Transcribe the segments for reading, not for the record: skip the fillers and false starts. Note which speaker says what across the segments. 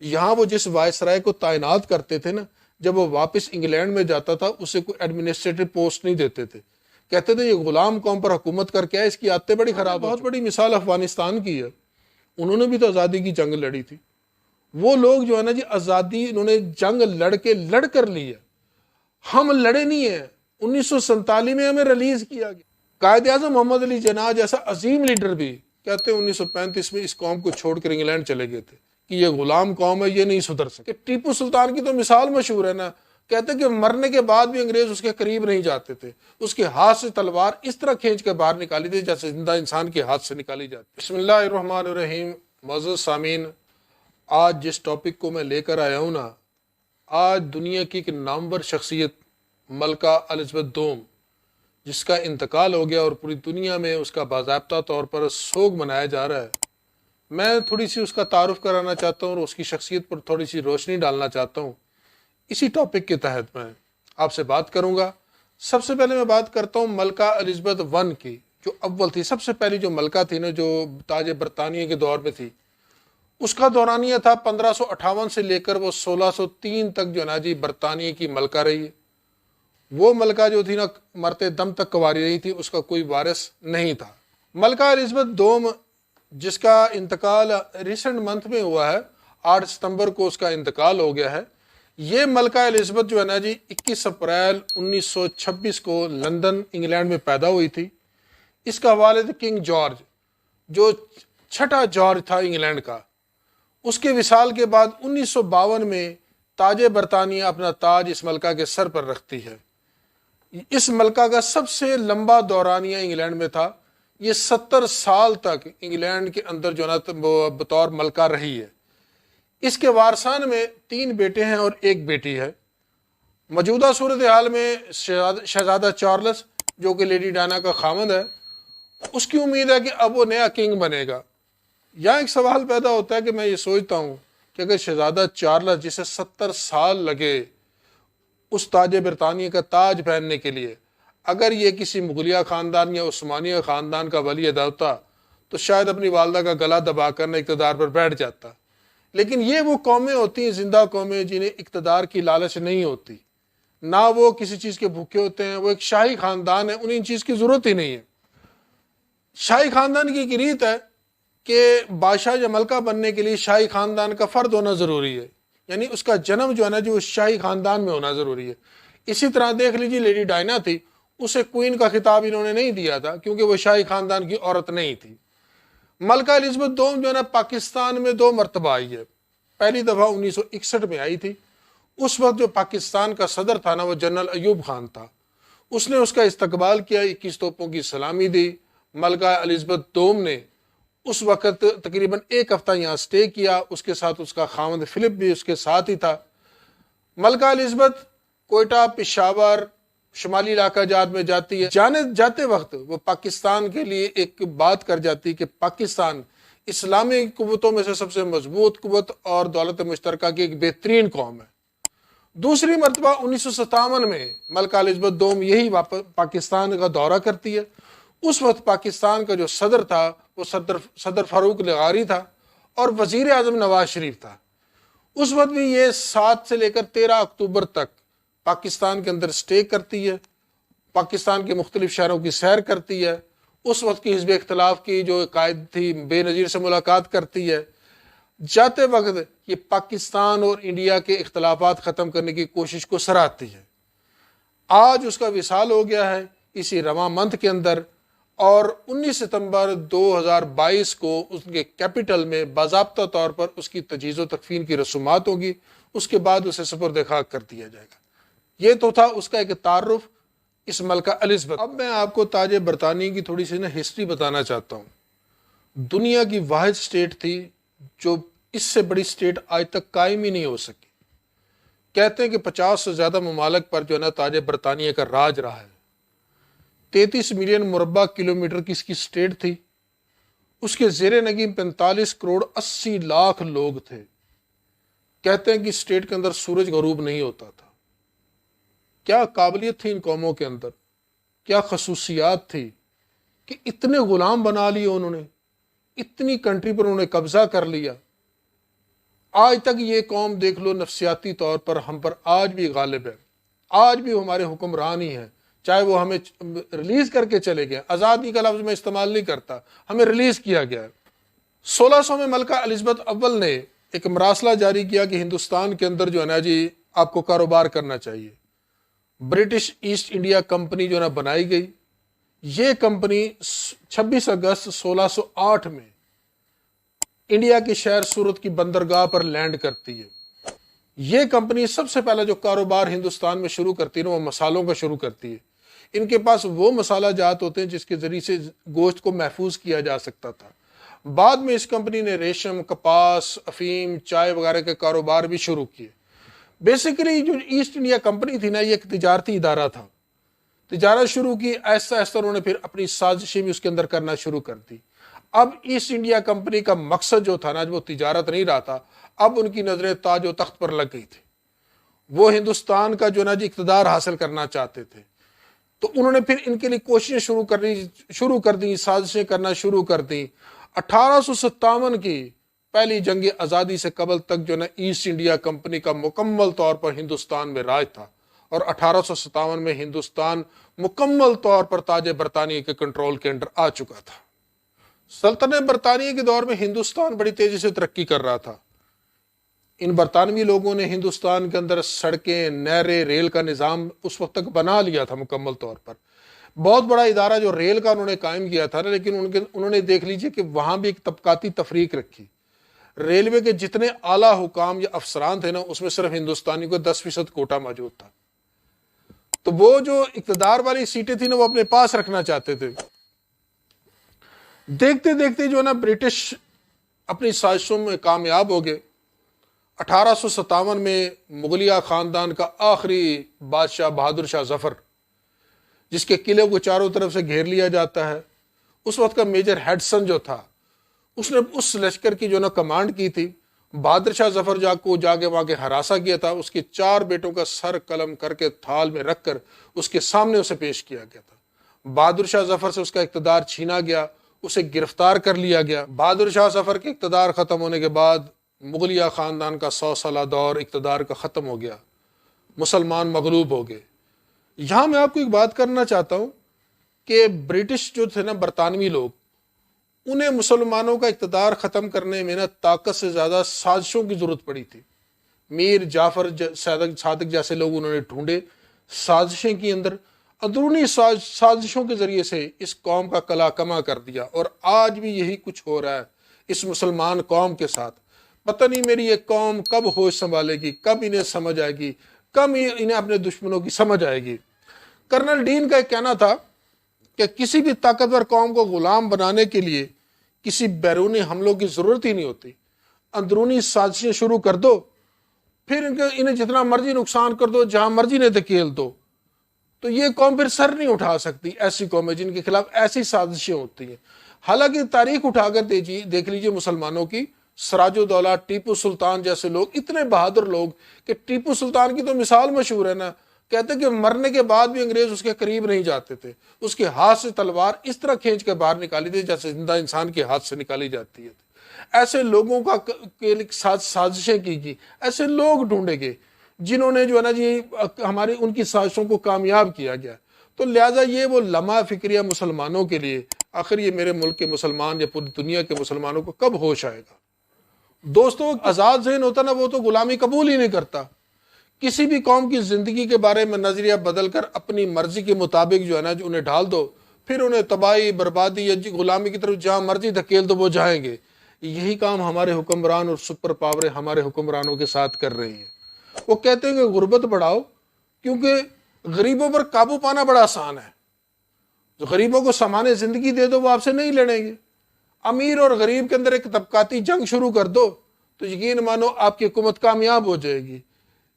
Speaker 1: یہاں وہ جس وائسرائے کو تعینات کرتے تھے نا، جب وہ واپس انگلینڈ میں جاتا تھا اسے کوئی ایڈمنسٹریٹو پوسٹ نہیں دیتے تھے، کہتے تھے یہ غلام قوم پر حکومت کر کے ہے، اس کی عادتیں بڑی خراب. بہت بڑی مثال افغانستان کی ہے، انہوں نے بھی تو آزادی کی جنگ لڑی تھی. وہ لوگ جو ہے نا جی، آزادی انہوں نے جنگ لڑ کر لی ہے، ہم لڑے نہیں ہیں. 1947 میں ہمیں ریلیز کیا گیا. قائد اعظم محمد علی جناح جیسا عظیم لیڈر بھی کہتے ہیں 1935 میں اس قوم کو چھوڑ کر انگلینڈ چلے گئے تھے کہ یہ غلام قوم ہے، یہ نہیں سدھر سکے. ٹیپو سلطان کی تو مثال مشہور ہے نا، کہتے ہیں کہ مرنے کے بعد بھی انگریز اس کے قریب نہیں جاتے تھے، اس کے ہاتھ سے تلوار اس طرح کھینچ کے باہر نکالی تھی جیسے زندہ انسان کے ہاتھ سے نکالی جاتی. بسم اللہ الرحمن الرحیم. معزز سامعین، آج جس ٹاپک کو میں لے کر آیا ہوں نا، آج دنیا کی ایک نامور شخصیت ملکہ الزبتھ دوم، جس کا انتقال ہو گیا اور پوری دنیا میں اس کا باضابطہ طور پر سوگ منایا جا رہا ہے، میں تھوڑی سی اس کا تعارف کرانا چاہتا ہوں اور اس کی شخصیت پر تھوڑی سی روشنی ڈالنا چاہتا ہوں. اسی ٹاپک کے تحت میں آپ سے بات کروں گا. سب سے پہلے میں بات کرتا ہوں ملکہ الزبتھ ون کی، جو اول تھی، سب سے پہلی جو ملکہ تھی نا، جو تاج برطانیہ کے دور میں تھی. اس کا دورانیہ تھا 1558 سے لے کر وہ 1603 تک جو ہے نا جی برطانیہ کی ملکہ رہی ہے. وہ ملکہ جو تھی نا، مرتے دم تک کنواری رہی تھی، اس کا کوئی وارث نہیں تھا. ملکہ الزبتھ دوم جس کا انتقال ریسنٹ منتھ میں ہوا ہے، 8 ستمبر کو اس کا انتقال ہو گیا ہے. یہ ملکہ الزبتھ جو ہے نا جی 21 اپریل 1926 کو لندن انگلینڈ میں پیدا ہوئی تھی. اس کا والد کنگ جارج، جو چھٹا جارج تھا انگلینڈ کا، اس کے وصال کے بعد 1952 میں تاج برطانیہ اپنا تاج اس ملکہ کے سر پر رکھتی ہے. اس ملکہ کا سب سے لمبا دورانیہ انگلینڈ میں تھا. یہ 70 سال تک انگلینڈ کے اندر جو نا بطور ملکہ رہی ہے. اس کے وارثان میں 3 بیٹے ہیں اور 1 بیٹی ہے. موجودہ صورتحال میں شہزادہ چارلس، جو کہ لیڈی ڈائنا کا خامند ہے، اس کی امید ہے کہ اب وہ نیا کنگ بنے گا. یہاں ایک سوال پیدا ہوتا ہے کہ میں یہ سوچتا ہوں کہ اگر شہزادہ چارلس، جسے 70 سال لگے اس تاج برطانیہ کا تاج پہننے کے لیے، اگر یہ کسی مغلیہ خاندان یا عثمانیہ خاندان کا ولی عہد ہوتا تو شاید اپنی والدہ کا گلا دبا کر نہ اقتدار پر بیٹھ جاتا. لیکن یہ وہ قومیں ہوتی ہیں، زندہ قومیں، جنہیں اقتدار کی لالچ نہیں ہوتی، نہ وہ کسی چیز کے بھوکے ہوتے ہیں. وہ ایک شاہی خاندان ہے، انہیں ان چیز کی ضرورت ہی نہیں ہے. شاہی خاندان کی ایک ریت ہے کہ بادشاہ یا ملکہ بننے کے لیے شاہی خاندان کا فرد ہونا ضروری ہے، یعنی اس کا جنم جو ہے نا جو شاہی خاندان میں ہونا ضروری ہے. اسی طرح دیکھ لیجیے لیڈی ڈائنا تھی، اسے کوئین کا خطاب انہوں نے نہیں دیا تھا کیونکہ وہ شاہی خاندان کی عورت نہیں تھی. ملکہ الزبتھ دوم جو ہے نا پاکستان میں 2 مرتبہ آئی ہے. پہلی دفعہ 1961 میں آئی تھی. اس وقت جو پاکستان کا صدر تھا نا، وہ جنرل ایوب خان تھا. اس نے اس کا استقبال کیا، 21 توپوں کی سلامی دی. ملکہ الزبتھ دوم نے اس وقت تقریباً 1 ہفتہ یہاں سٹے کیا. اس کے ساتھ اس کا خاوند فلپ بھی اس کے ساتھ ہی تھا. ملکہ الزبتھ کوئٹہ، پشاور، شمالی علاقہ جات میں جاتی ہے. جاتے وقت وہ پاکستان کے لیے ایک بات کر جاتی کہ پاکستان اسلامی قوتوں میں سے سب سے مضبوط قوت اور دولت مشترکہ کی ایک بہترین قوم ہے. دوسری مرتبہ 1957 میں ملکہ الزبتھ دوم یہی پاکستان کا دورہ کرتی ہے. اس وقت پاکستان کا جو صدر تھا وہ صدر فاروق لغاری تھا اور وزیر اعظم نواز شریف تھا. اس وقت بھی یہ 7 سے لے کر 13 اکتوبر تک پاکستان کے اندر سٹے کرتی ہے، پاکستان کے مختلف شہروں کی سیر کرتی ہے. اس وقت کی حزب اختلاف کی جو قائد تھی بے نظیر سے ملاقات کرتی ہے. جاتے وقت یہ پاکستان اور انڈیا کے اختلافات ختم کرنے کی کوشش کو سراہتی ہے. آج اس کا وصال ہو گیا ہے اسی رواں منتھ کے اندر، اور 19 ستمبر 2022 کو اس کے کیپٹل میں باضابطہ طور پر اس کی تجہیز و تکفین کی رسومات ہوگی. اس کے بعد اسے سپرد خاک کر دیا جائے گا. یہ تو تھا اس کا ایک تعارف اس ملکہ الزبتھ. اب میں آپ کو تاج برطانیہ کی تھوڑی سی ہسٹری بتانا چاہتا ہوں. دنیا کی واحد سٹیٹ تھی جو اس سے بڑی سٹیٹ آج تک قائم ہی نہیں ہو سکی. کہتے ہیں کہ 50 سے زیادہ ممالک پر جو ہے نا تاج برطانیہ کا راج رہا ہے. 33 ملین مربع کلومیٹر کی اس کی سٹیٹ تھی. اس کے زیر نگین 45 کروڑ 80 لاکھ لوگ تھے. کہتے ہیں کہ سٹیٹ کے اندر سورج غروب نہیں ہوتا تھا. کیا قابلیت تھی ان قوموں کے اندر، کیا خصوصیات تھی کہ اتنے غلام بنا لیے انہوں نے، اتنی کنٹری پر انہوں نے قبضہ کر لیا. آج تک یہ قوم دیکھ لو نفسیاتی طور پر ہم پر آج بھی غالب ہے، آج بھی ہمارے حکمران ہی ہیں، چاہے وہ ہمیں ریلیز کر کے چلے گئے، آزادی کا لفظ میں استعمال نہیں کرتا، ہمیں ریلیز کیا گیا ہے۔ 1600 میں ملکہ الزبتھ اول نے ایک مراسلہ جاری کیا کہ ہندوستان کے اندر جو ہے نا جی آپ کو کاروبار کرنا چاہیے۔ برٹش ایسٹ انڈیا کمپنی جو ہے نا بنائی گئی۔ یہ کمپنی 26 اگست 1608 میں انڈیا کے شہر سورت کی بندرگاہ پر لینڈ کرتی ہے۔ یہ کمپنی سب سے پہلا جو کاروبار ہندوستان میں شروع کرتی ہے وہ مسالوں کا شروع کرتی ہے۔ ان کے پاس وہ مسالہ جات ہوتے ہیں جس کے ذریعے سے گوشت کو محفوظ کیا جا سکتا تھا۔ بعد میں اس کمپنی نے ریشم، کپاس، افیم، چائے وغیرہ کے کاروبار بھی شروع کیے۔ بیسیکلی جو ایسٹ انڈیا کمپنی تھی نا یہ ایک تجارتی ادارہ تھا، تجارت شروع کی، آہستہ آہستہ انہوں نے پھر اپنی سازشیں بھی اس کے اندر کرنا شروع کر دی۔ اب ایسٹ انڈیا کمپنی کا مقصد جو تھا نا وہ تجارت نہیں رہا تھا، اب ان کی نظریں تاج و تخت پر لگ گئی تھی۔ وہ ہندوستان کا جو نا جی اقتدار حاصل کرنا چاہتے تھے، تو انہوں نے پھر ان کے لیے کوششیں شروع کر دی، سازشیں کرنا شروع کر دی۔ 1857 کی پہلی جنگ آزادی سے قبل تک جو نا ایسٹ انڈیا کمپنی کا مکمل طور پر ہندوستان میں راج تھا، اور 1857 میں ہندوستان مکمل طور پر تاج برطانیہ کے کنٹرول کے اندر آ چکا تھا۔ سلطنت برطانیہ کے دور میں ہندوستان بڑی تیزی سے ترقی کر رہا تھا۔ ان برطانوی لوگوں نے ہندوستان کے اندر سڑکیں، نہریں، ریل کا نظام اس وقت تک بنا لیا تھا مکمل طور پر۔ بہت بڑا ادارہ جو ریل کا انہوں نے قائم کیا تھا نا، لیکن انہوں نے دیکھ لیجئے کہ وہاں بھی ایک طبقاتی تفریق رکھی۔ ریلوے کے جتنے اعلیٰ حکام یا افسران تھے نا اس میں صرف ہندوستانی کو 10% کوٹا موجود تھا، تو وہ جو اقتدار والی سیٹیں تھیں نا وہ اپنے پاس رکھنا چاہتے تھے۔ دیکھتے دیکھتے جو نا برٹش اپنی سازشوں میں کامیاب ہو گئے۔ 1857 میں مغلیہ خاندان کا آخری بادشاہ بہادر شاہ ظفر، جس کے قلعے کو چاروں طرف سے گھیر لیا جاتا ہے، اس وقت کا میجر ہیڈسن جو تھا اس نے اس لشکر کی جو نا کمانڈ کی تھی۔ بہادر شاہ ظفر جا کے وہاں کے ہراساں کیا تھا، اس کے 4 بیٹوں کا سر قلم کر کے تھال میں رکھ کر اس کے سامنے اسے پیش کیا گیا تھا۔ بہادر شاہ ظفر سے اس کا اقتدار چھینا گیا، اسے گرفتار کر لیا گیا۔ بہادر شاہ ظفر کے اقتدار ختم ہونے کے بعد مغلیہ خاندان کا 100 سالہ دور اقتدار کا ختم ہو گیا، مسلمان مغلوب ہو گئے۔ یہاں میں آپ کو ایک بات کرنا چاہتا ہوں کہ برٹش جو تھے نا برطانوی لوگ، انہیں مسلمانوں کا اقتدار ختم کرنے میں نا طاقت سے زیادہ سازشوں کی ضرورت پڑی تھی۔ میر جعفر صادق جیسے لوگ انہوں نے ڈھونڈے، سازشیں کی، اندرونی سازشوں کے ذریعے سے اس قوم کا کلا کما کر دیا۔ اور آج بھی یہی کچھ ہو رہا ہے اس مسلمان قوم کے ساتھ۔ پتہ نہیں میری یہ قوم کب ہوش سنبھالے گی، کب انہیں سمجھ آئے گی، کب انہیں اپنے دشمنوں کی سمجھ آئے گی۔ کرنل ڈین کا ایک کہنا تھا کہ کسی بھی طاقتور قوم کو غلام بنانے کے لیے کسی بیرونی حملوں کی ضرورت ہی نہیں ہوتی، اندرونی سازشیں شروع کر دو، پھر انہیں جتنا مرضی نقصان کر دو، جہاں مرضی نے دھکیل دو، تو یہ قوم پھر سر نہیں اٹھا سکتی۔ ایسی قومیں جن کے خلاف ایسی سازشیں ہوتی ہیں۔ حالانکہ تاریخ اٹھا کر دیکھ لیجئے مسلمانوں کی، سراج الدولہ، ٹیپو سلطان جیسے لوگ، اتنے بہادر لوگ کہ ٹیپو سلطان کی تو مثال مشہور ہے نا، کہتے کہ مرنے کے بعد بھی انگریز اس کے قریب نہیں جاتے تھے، اس کے ہاتھ سے تلوار اس طرح کھینچ کے باہر نکالی تھی جیسے زندہ انسان کے ہاتھ سے نکالی جاتی ہے۔ ایسے لوگوں کا سازشیں کی گئی، ایسے لوگ ڈھونڈے گئے جنہوں نے جو ہے نا جی ہماری ان کی سازشوں کو کامیاب کیا گیا۔ تو لہٰذا یہ وہ لمحہ فکریہ مسلمانوں کے لیے، آخر یہ میرے ملک کے مسلمان یا پوری دنیا کے مسلمانوں کو کب ہوش آئے گا؟ دوستو، آزاد ذہن ہوتا نا وہ تو غلامی قبول ہی نہیں کرتا۔ کسی بھی قوم کی زندگی کے بارے میں نظریہ بدل کر اپنی مرضی کے مطابق جو ہے نا جو انہیں ڈھال دو، پھر انہیں تباہی، بربادی یا غلامی کی طرف جہاں مرضی دھکیل دو وہ جائیں گے۔ یہی کام ہمارے حکمران اور سپر پاوریں ہمارے حکمرانوں کے ساتھ کر رہی ہیں۔ وہ کہتے ہیں کہ غربت بڑھاؤ کیونکہ غریبوں پر قابو پانا بڑا آسان ہے۔ جو غریبوں کو سامان زندگی دے دو وہ آپ سے نہیں لڑیں گے۔ امیر اور غریب کے اندر ایک طبقاتی جنگ شروع کر دو تو یقین مانو آپ کی حکومت کامیاب ہو جائے گی۔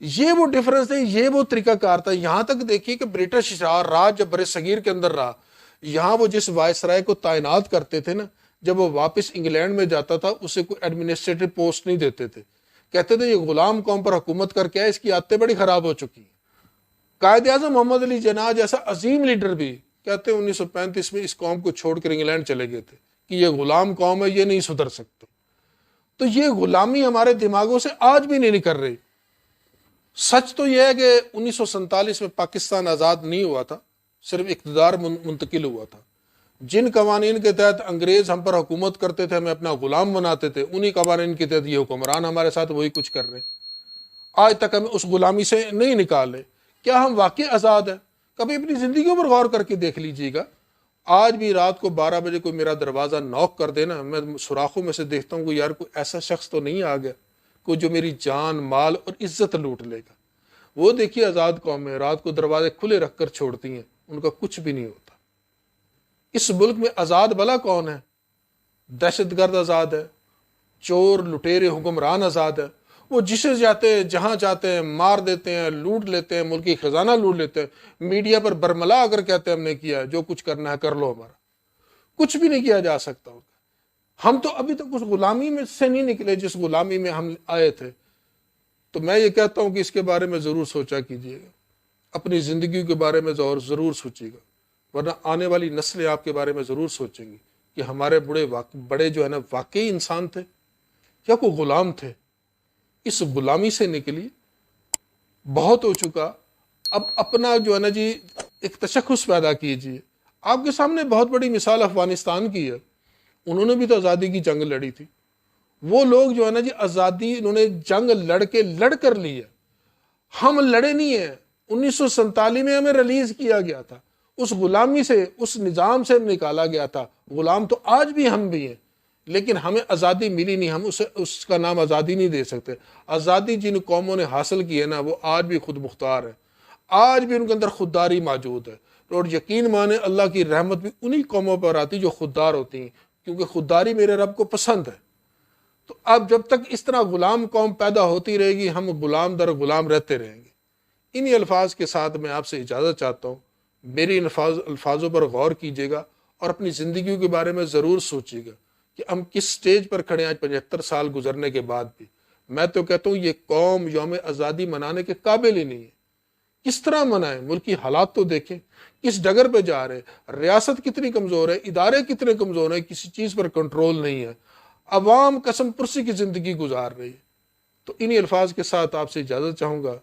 Speaker 1: یہ وہ ڈیفرنس ہے، یہ وہ طریقہ کار تھا۔ یہاں تک دیکھیے کہ برٹش راج جب برصغیر کے اندر رہا، یہاں وہ جس وائسرائے کو تعینات کرتے تھے نا، جب وہ واپس انگلینڈ میں جاتا تھا اسے کوئی ایڈمنسٹریٹو پوسٹ نہیں دیتے تھے، کہتے تھے یہ غلام قوم پر حکومت کر کے اس کی عادتیں بڑی خراب ہو چکی ہیں۔ قائد اعظم محمد علی جناح جیسا عظیم لیڈر بھی کہتے ہیں 1935 میں اس قوم کو چھوڑ کر انگلینڈ چلے گئے تھے کہ یہ غلام قوم ہے، یہ نہیں سدھر سکتے۔ تو یہ غلامی ہمارے دماغوں سے آج بھی نہیں نکل رہی۔ سچ تو یہ ہے کہ 1947 میں پاکستان آزاد نہیں ہوا تھا، صرف اقتدار منتقل ہوا تھا۔ جن قوانین کے تحت انگریز ہم پر حکومت کرتے تھے، ہمیں اپنا غلام بناتے تھے، انہی قوانین کے تحت یہ حکمران ہمارے ساتھ وہی کچھ کر رہے ہیں۔ آج تک ہمیں اس غلامی سے نہیں نکالے۔ کیا ہم واقعی آزاد ہیں؟ کبھی اپنی زندگیوں پر غور کر کے دیکھ لیجیے گا۔ آج بھی رات کو 12 بجے کوئی میرا دروازہ نوک کر دے نا، میں سوراخوں میں سے دیکھتا ہوں کہ یار کوئی ایسا شخص تو نہیں آ گیا کوئی جو میری جان، مال اور عزت لوٹ لے گا۔ وہ دیکھیے آزاد قومیں رات کو دروازے کھلے رکھ کر چھوڑتی ہیں، ان کا کچھ بھی نہیں ہوتا۔ اس ملک میں آزاد بلا کون ہے؟ دہشت گرد آزاد ہے، چور لٹیرے حکمران آزاد ہے، وہ جسے جاتے ہیں جہاں چاہتے ہیں مار دیتے ہیں، لوٹ لیتے ہیں، ملکی خزانہ لوٹ لیتے ہیں، میڈیا پر برملا اگر کہتے ہیں ہم نے کیا ہے، جو کچھ کرنا ہے کر لو، ہمارا کچھ بھی نہیں کیا جا سکتا ان کا۔ ہم تو ابھی تک اس غلامی میں سے نہیں نکلے جس غلامی میں ہم آئے تھے۔ تو میں یہ کہتا ہوں کہ اس کے بارے میں ضرور سوچا کیجیے گا، اپنی زندگی کے بارے میں ضرور سوچیے گا، ورنہ آنے والی نسلیں آپ کے بارے میں ضرور سوچیں گی کہ ہمارے بڑے جو ہے نا واقعی انسان تھے یا کوئی غلام تھے۔ اس غلامی سے نکلی، بہت ہو چکا، اب اپنا جو ہے نا جی ایک تشخص پیدا کیجیے۔ آپ کے سامنے بہت بڑی مثال افغانستان کی ہے، انہوں نے بھی تو آزادی کی جنگ لڑی تھی۔ وہ لوگ جو ہے نا جی آزادی انہوں نے جنگ لڑ کر لی ہے، ہم لڑے نہیں ہیں۔ 1947 میں ہمیں ریلیز کیا گیا تھا، اس غلامی سے، اس نظام سے نکالا گیا تھا۔ غلام تو آج بھی ہم بھی ہیں، لیکن ہمیں آزادی ملی نہیں، ہم اس کا نام آزادی نہیں دے سکتے۔ آزادی جن قوموں نے حاصل کی ہے نا، وہ آج بھی خود مختار ہے، آج بھی ان کے اندر خودداری موجود ہے۔ اور یقین مانے اللہ کی رحمت بھی انہی قوموں پر آتی جو خوددار ہوتی ہیں، کیونکہ خودداری میرے رب کو پسند ہے۔ تو اب جب تک اس طرح غلام قوم پیدا ہوتی رہے گی، ہم غلام در غلام رہتے رہیں گے۔ انہی الفاظ کے ساتھ میں آپ سے اجازت چاہتا ہوں۔ میری الفاظوں پر غور کیجیے گا اور اپنی زندگیوں کے بارے میں ضرور سوچیے گا کہ ہم کس سٹیج پر کھڑے ہیں آج 75 سال گزرنے کے بعد بھی۔ میں تو کہتا ہوں یہ قوم یوم آزادی منانے کے قابل ہی نہیں ہے۔ کس طرح منائیں؟ ملکی حالات تو دیکھیں، کس ڈگر پہ جا رہے ہیں، ریاست کتنی کمزور ہے، ادارے کتنے کمزور ہیں، کسی چیز پر کنٹرول نہیں ہے، عوام قسم پرسی کی زندگی گزار رہی ہے۔ تو انہی الفاظ کے ساتھ آپ سے اجازت چاہوں گا،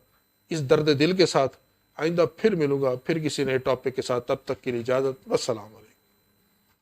Speaker 1: اس درد دل کے ساتھ۔ آئندہ پھر ملوں گا، پھر کسی نئے ٹاپک کے ساتھ، تب تک کے لیے اجازت، والسلام علیکم۔